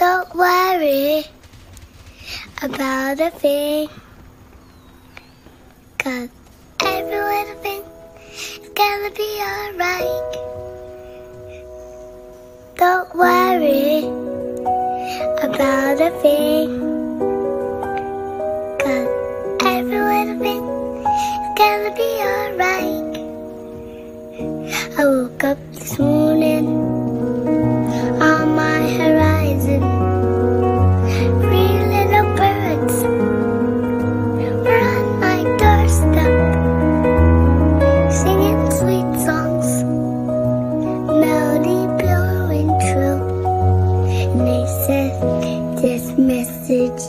Don't worry about a thing, 'cause every little thing is gonna be alright. Don't worry about a thing, 'cause every little thing is gonna be alright. I woke up this morning on my horizon. Three little birds were on my doorstep, singing sweet songs, melody blowing true. And they said, this message